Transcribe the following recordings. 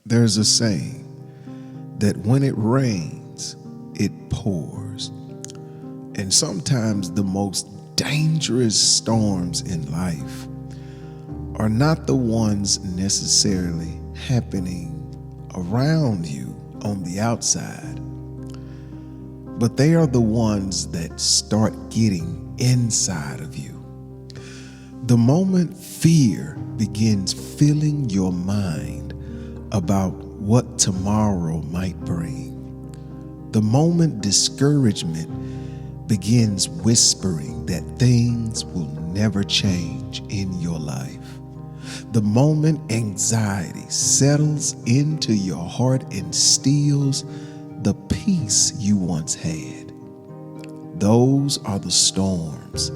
There's a saying that when it rains, it pours. And sometimes the most dangerous storms in life are not the ones necessarily happening around you on the outside, but they are the ones that start getting inside of you. The moment fear begins filling your mind about what tomorrow might bring, the moment discouragement begins whispering that things will never change in your life, the moment anxiety settles into your heart and steals the peace you once had, those are the storms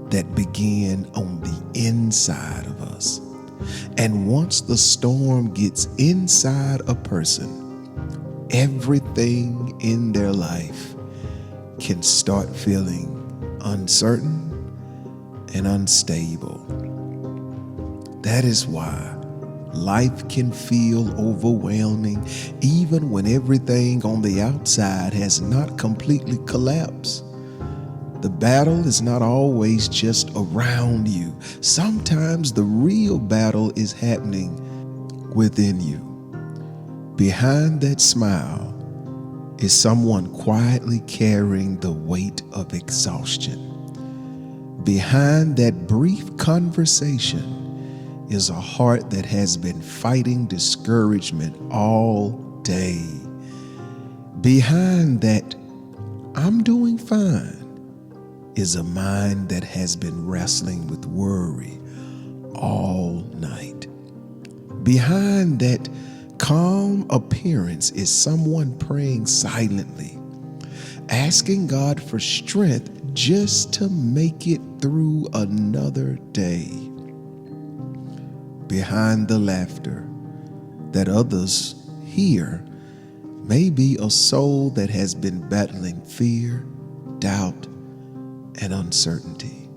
that begin on the inside of us. And once the storm gets inside a person, everything in their life can start feeling uncertain and unstable. That is why life can feel overwhelming even when everything on the outside has not completely collapsed. The battle is not always just around you. Sometimes the real battle is happening within you. Behind that smile is someone quietly carrying the weight of exhaustion. Behind that brief conversation is a heart that has been fighting discouragement all day. Behind that, "I'm doing fine," is a mind that has been wrestling with worry all night. Behind that calm appearance is someone praying silently, asking God for strength just to make it through another day. Behind the laughter that others hear may be a soul that has been battling fear, doubt, and uncertainty.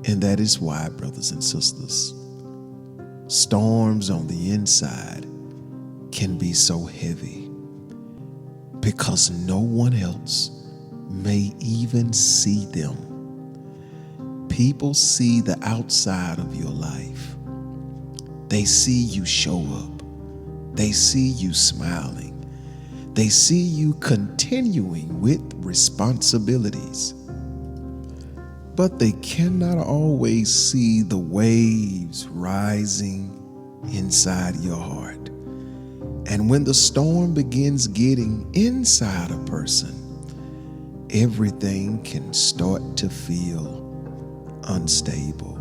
And that is why, brothers and sisters, storms on the inside can be so heavy, because no one else may even see them. People see the outside of your life. They see you show up. They see you smiling. They see you continuing with responsibilities. But they cannot always see the waves rising inside your heart. And when the storm begins getting inside a person, everything can start to feel unstable.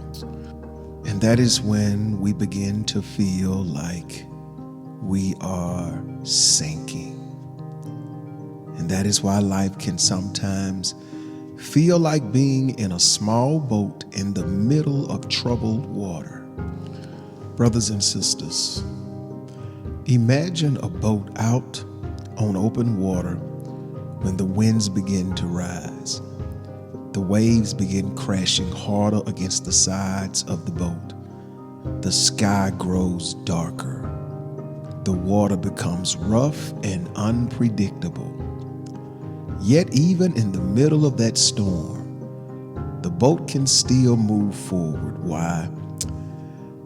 And that is when we begin to feel like we are sinking. And that is why life can sometimes feel like being in a small boat in the middle of troubled water. Brothers and sisters, imagine a boat out on open water when the winds begin to rise. The waves begin crashing harder against the sides of the boat. The sky grows darker. The water becomes rough and unpredictable. Yet even in the middle of that storm, the boat can still move forward. Why?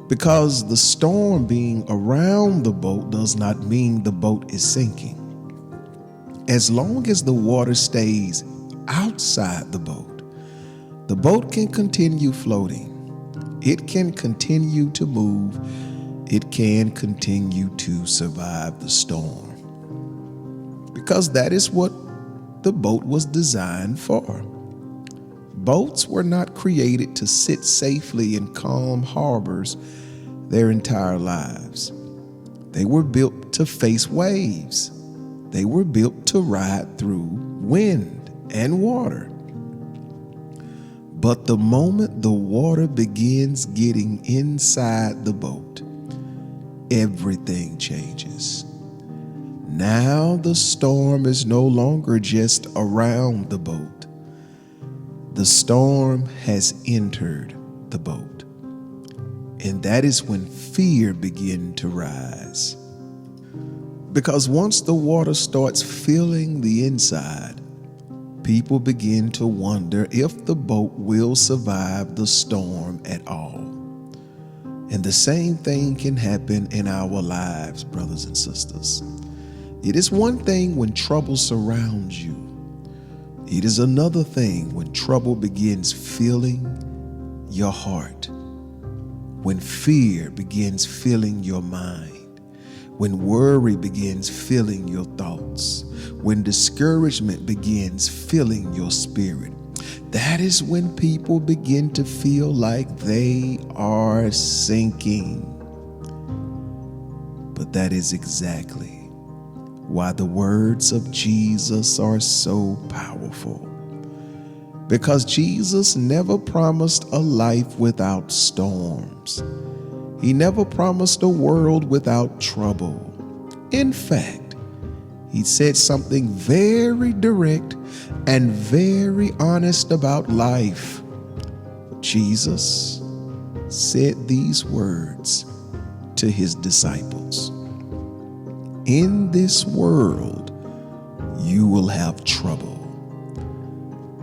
Because the storm being around the boat does not mean the boat is sinking. As long as the water stays outside the boat can continue floating. It can continue to move. It can continue to survive the storm. Because that is what the boat was designed for. Boats were not created to sit safely in calm harbors their entire lives. They were built to face waves. They were built to ride through wind and water. But the moment the water begins getting inside the boat, everything changes. Now the storm is no longer just around the boat. The storm has entered the boat. And that is when fear begins to rise. Because once the water starts filling the inside, people begin to wonder if the boat will survive the storm at all. And the same thing can happen in our lives, brothers and sisters. It is one thing when trouble surrounds you. It is another thing when trouble begins filling your heart, when fear begins filling your mind, when worry begins filling your thoughts, when discouragement begins filling your spirit. That is when people begin to feel like they are sinking. But that is exactly why the words of Jesus are so powerful. Because Jesus never promised a life without storms. He never promised a world without trouble. In fact, he said something very direct and very honest about life. Jesus said these words to his disciples: "In this world you will have trouble,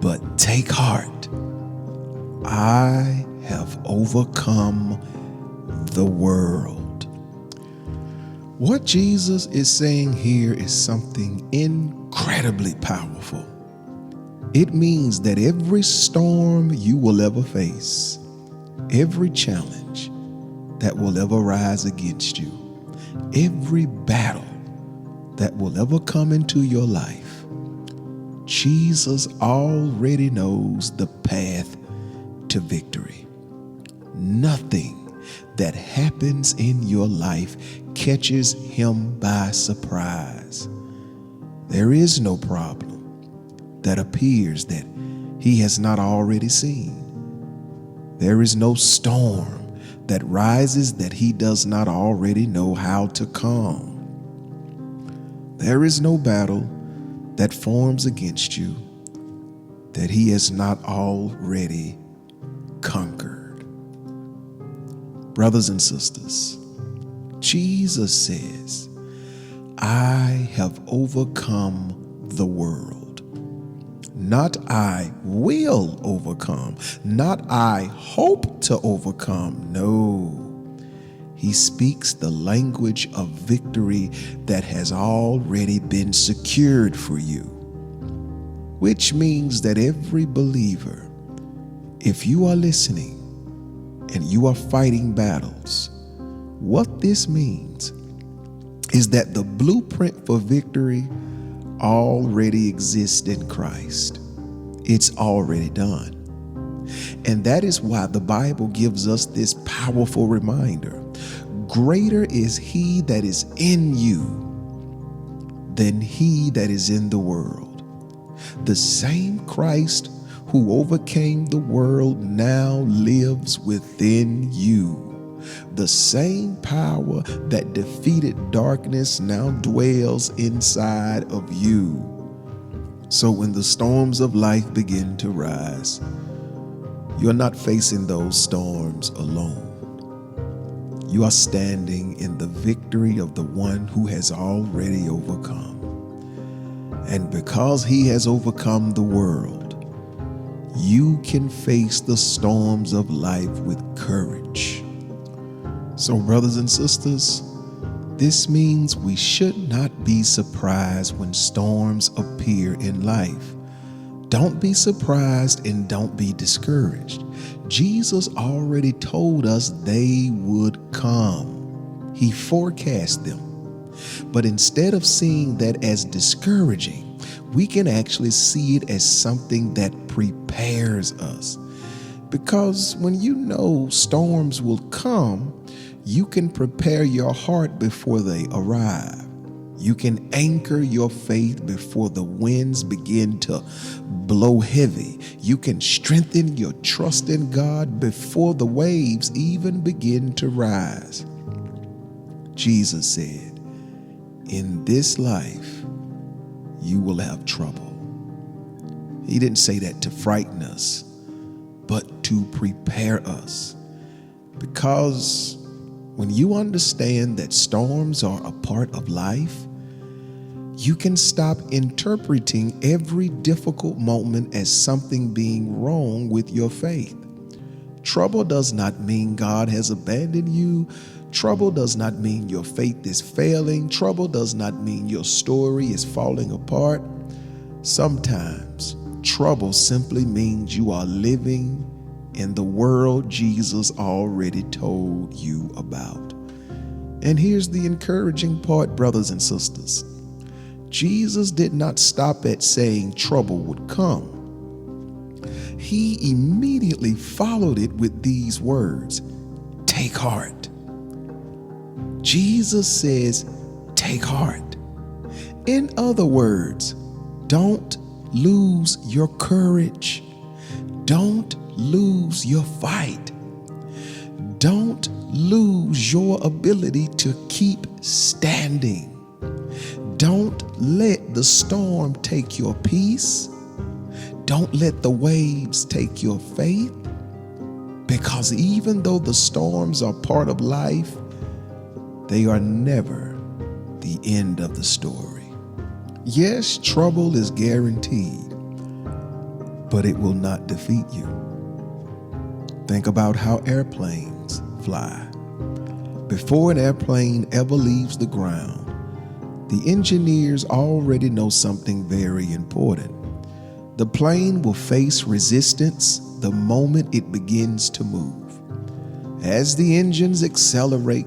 but take heart. I have overcome the world." What Jesus is saying here is something incredibly powerful. It means that every storm you will ever face, every challenge that will ever rise against you, every battle that will ever come into your life, Jesus already knows the path to victory. Nothing that happens in your life catches him by surprise. There is no problem that appears that he has not already seen. There is no storm that rises that he does not already know how to calm. There is no battle that forms against you that he has not already conquered. Brothers and sisters, Jesus says, "I have overcome the world." Not "I will overcome," not "I hope to overcome." No, he speaks the language of victory that has already been secured for you, which means that every believer, if you are listening and you are fighting battles, what this means is that the blueprint for victory already exists in Christ. It's already done. And that is why the Bible gives us this powerful reminder: greater is he that is in you than he that is in the world. The same Christ who overcame the world now lives within you. The same power that defeated darkness now dwells inside of you. So when the storms of life begin to rise, you're not facing those storms alone. You are standing in the victory of the one who has already overcome. And because he has overcome the world, you can face the storms of life with courage. So, brothers and sisters, this means we should not be surprised when storms appear in life. Don't be surprised and don't be discouraged. Jesus already told us they would come. He forecast them. But instead of seeing that as discouraging, we can actually see it as something that prepares us. Because when you know storms will come, you can prepare your heart before they arrive. You can anchor your faith before the winds begin to blow heavy. You can strengthen your trust in God before the waves even begin to rise. Jesus said, "In this life, you will have trouble." He didn't say that to frighten us, but to prepare us. Because when you understand that storms are a part of life, You can stop interpreting every difficult moment as something being wrong with your faith. Trouble does not mean God has abandoned you. Trouble does not mean your faith is failing. Trouble does not mean your story is falling apart. Sometimes trouble simply means you are living in the world Jesus already told you about. And here's the encouraging part, brothers and sisters. Jesus did not stop at saying trouble would come. He immediately followed it with these words, take heart. Jesus says, take heart. In other words, don't lose your courage. Don't lose your fight. Don't lose your ability to keep standing. Don't let the storm take your peace. Don't let the waves take your faith, because even though the storms are part of life, they are never the end of the story. Yes, trouble is guaranteed, but it will not defeat you. Think about how airplanes fly. Before an airplane ever leaves the ground, the engineers already know something very important. The plane will face resistance the moment it begins to move. As the engines accelerate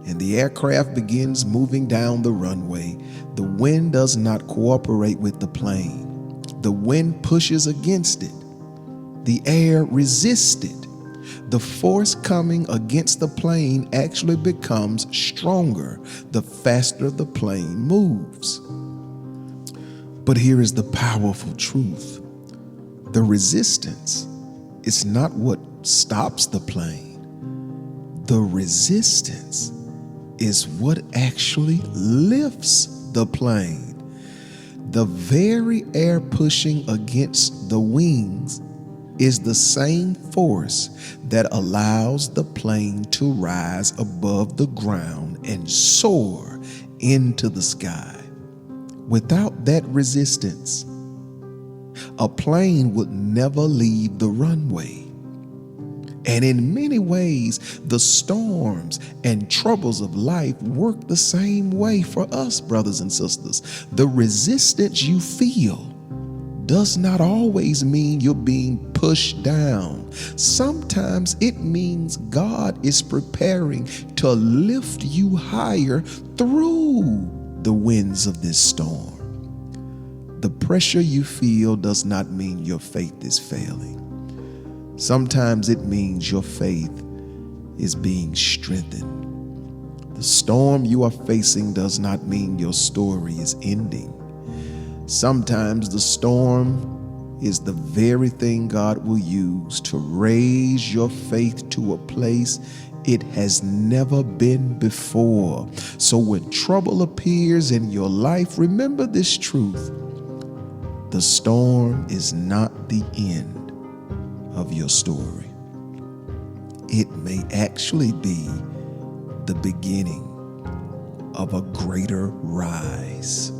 and the aircraft begins moving down the runway, the wind does not cooperate with the plane. The wind pushes against it. The air resists it. The force coming against the plane actually becomes stronger the faster the plane moves. But here is the powerful truth. The resistance is not what stops the plane. The resistance is what actually lifts the plane. The very air pushing against the wings is the same force that allows the plane to rise above the ground and soar into the sky. Without that resistance, a plane would never leave the runway. And in many ways, the storms and troubles of life work the same way for us, brothers and sisters. The resistance you feel does not always mean you're being pushed down. Sometimes it means God is preparing to lift you higher through the winds of this storm. The pressure you feel does not mean your faith is failing. Sometimes it means your faith is being strengthened. The storm you are facing does not mean your story is ending. Sometimes the storm is the very thing God will use to raise your faith to a place it has never been before. So when trouble appears in your life, remember this truth. The storm is not the end of your story. It may actually be the beginning of a greater rise.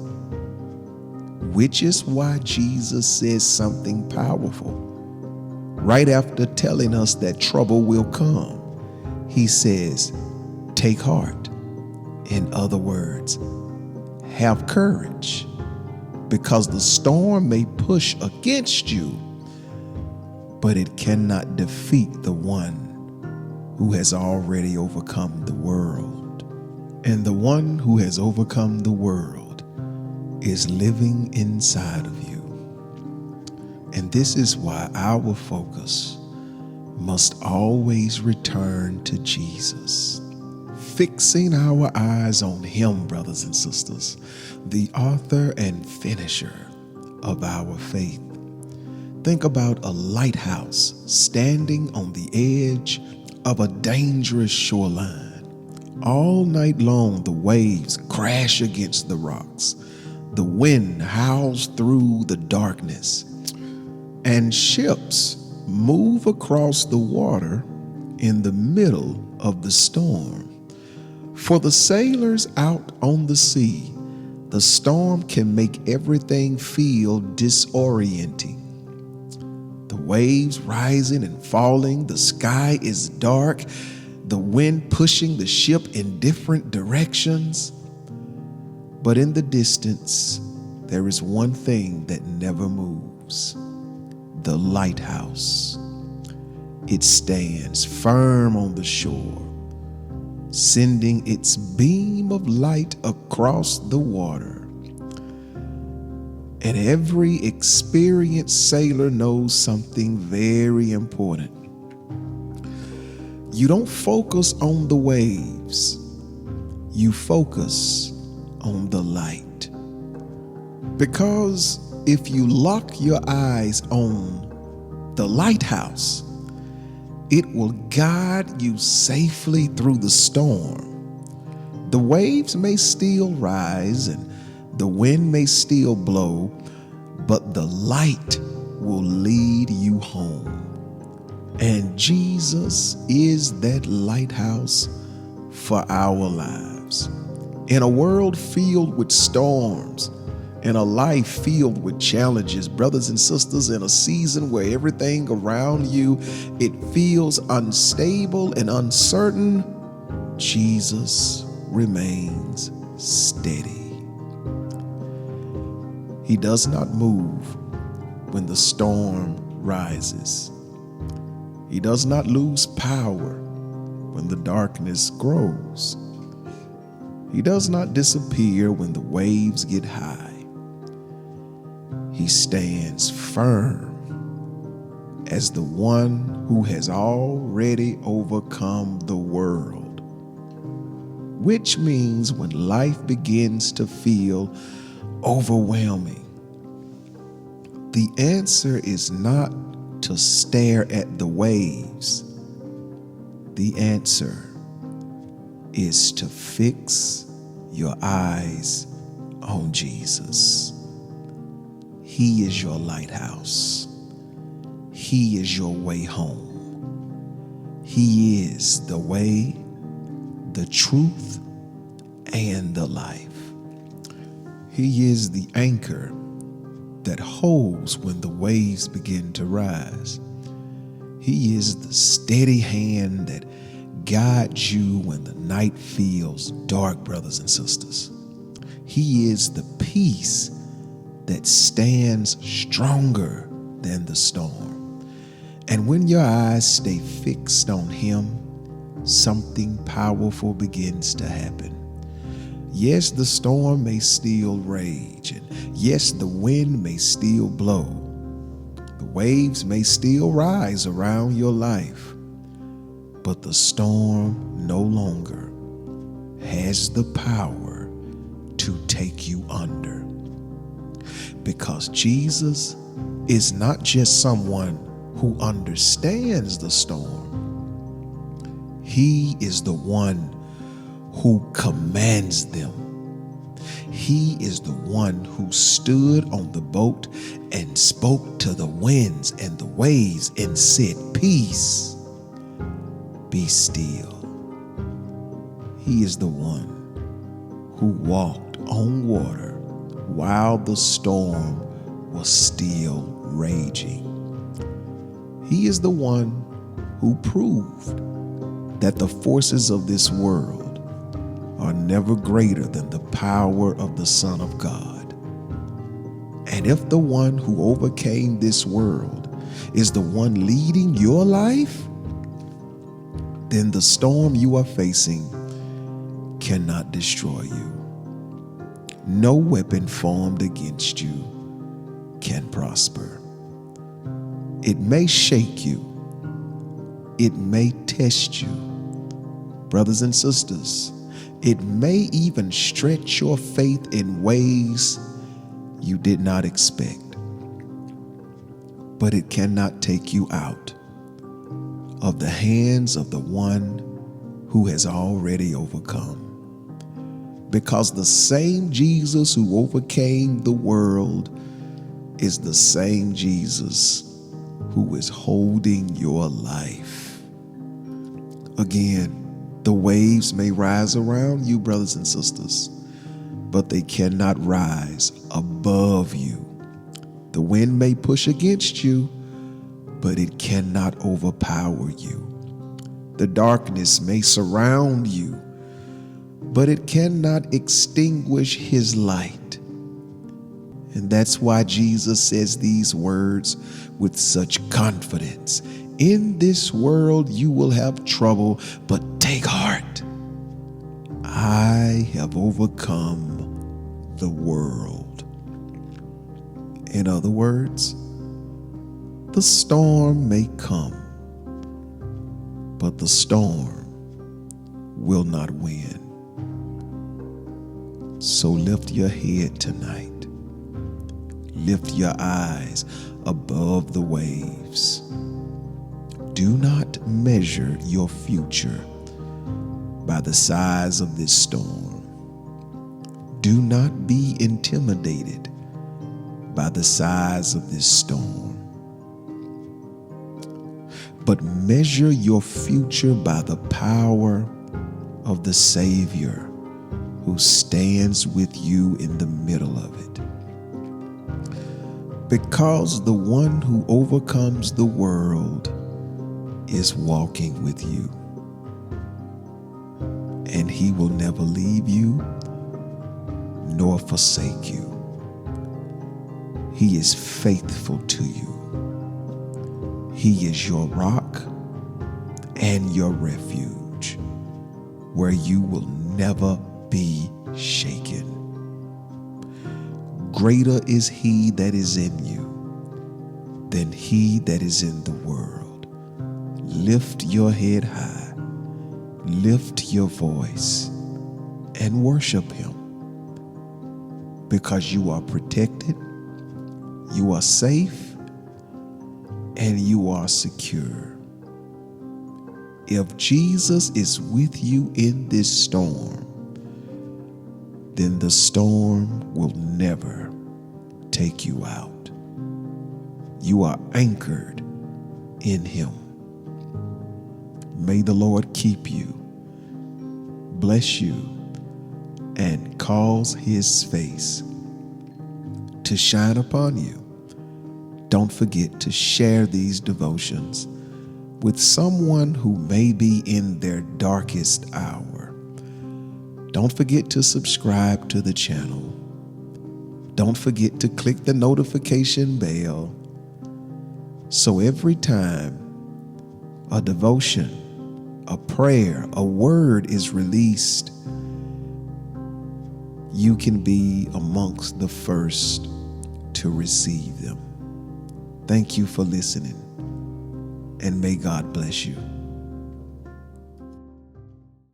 Which is why Jesus says something powerful. Right after telling us that trouble will come, he says, take heart. In other words, have courage, because the storm may push against you, but it cannot defeat the one who has already overcome the world. And the one who has overcome the world is living inside of you. And this is why our focus must always return to Jesus, fixing our eyes on him, brothers and sisters, the author and finisher of our faith. Think about a lighthouse standing on the edge of a dangerous shoreline. All night long, the waves crash against the rocks. The wind howls through the darkness, and ships move across the water in the middle of the storm. For the sailors out on the sea, the The storm can make everything feel disorienting. The waves rising and falling, the sky is dark, the wind pushing the ship in different directions. But in the distance, there is one thing that never moves: the lighthouse. It stands firm on the shore, sending its beam of light across the water. And every experienced sailor knows something very important. You don't focus on the waves, you focus on the light. Because if you lock your eyes on the lighthouse, it will guide you safely through the storm. The waves may still rise and the wind may still blow, but the light will lead you home. And Jesus is that lighthouse for our lives. In a world filled with storms, in a life filled with challenges, brothers and sisters, in a season where everything around you, it feels unstable and uncertain, Jesus remains steady. He does not move when the storm rises. He does not lose power when the darkness grows. He does not disappear when the waves get high. He stands firm as the one who has already overcome the world. Which means when life begins to feel overwhelming, the answer is not to stare at the waves. The answer is to fix your eyes on Jesus. He is your lighthouse. He is your way home. He is the way, the truth, and the life. He is the anchor that holds when the waves begin to rise. He is the steady hand that guides you when the night feels dark, brothers and sisters. He is the peace that stands stronger than the storm. And when your eyes stay fixed on Him, something powerful begins to happen. Yes, the storm may still rage, and yes, the wind may still blow. The waves may still rise around your life, but the storm no longer has the power to take you under. Because Jesus is not just someone who understands the storm. He is the one who commands them. He is the one who stood on the boat and spoke to the winds and the waves and said, "Peace, be still." He is the one who walked on water while the storm was still raging. He is the one who proved that the forces of this world are never greater than the power of the Son of God. And if the one who overcame this world is the one leading your life, then the storm you are facing cannot destroy you. No weapon formed against you can prosper. It may shake you. It may test you. Brothers and sisters, it may even stretch your faith in ways you did not expect. But it cannot take you out of the hands of the one who has already overcome. Because the same Jesus who overcame the world is the same Jesus who is holding your life. Again, the waves may rise around you, brothers and sisters, but they cannot rise above you. The wind may push against you, but it cannot overpower you. The darkness may surround you, but it cannot extinguish his light. And that's why Jesus says these words with such confidence. In this world you will have trouble, but take heart. I have overcome the world. In other words, the storm may come, but the storm will not win. So lift your head tonight. Lift your eyes above the waves. Do not measure your future by the size of this storm. Do not be intimidated by the size of this storm, but measure your future by the power of the Savior who stands with you in the middle of it. Because the one who overcomes the world is walking with you, and he will never leave you nor forsake you. He is faithful to you. He is your rock and your refuge, where you will never be shaken. Greater is he that is in you than he that is in the world. Lift your head high, lift your voice, and worship him, because you are protected, you are safe, and you are secure. If Jesus is with you in this storm, then the storm will never take you out. You are anchored in him. May the Lord keep you, bless you, and cause his face to shine upon you. Don't forget to share these devotions with someone who may be in their darkest hour. Don't forget to subscribe to the channel. Don't forget to click the notification bell, so every time a devotion, a prayer, a word is released, you can be amongst the first to receive them. Thank you for listening, and may God bless you.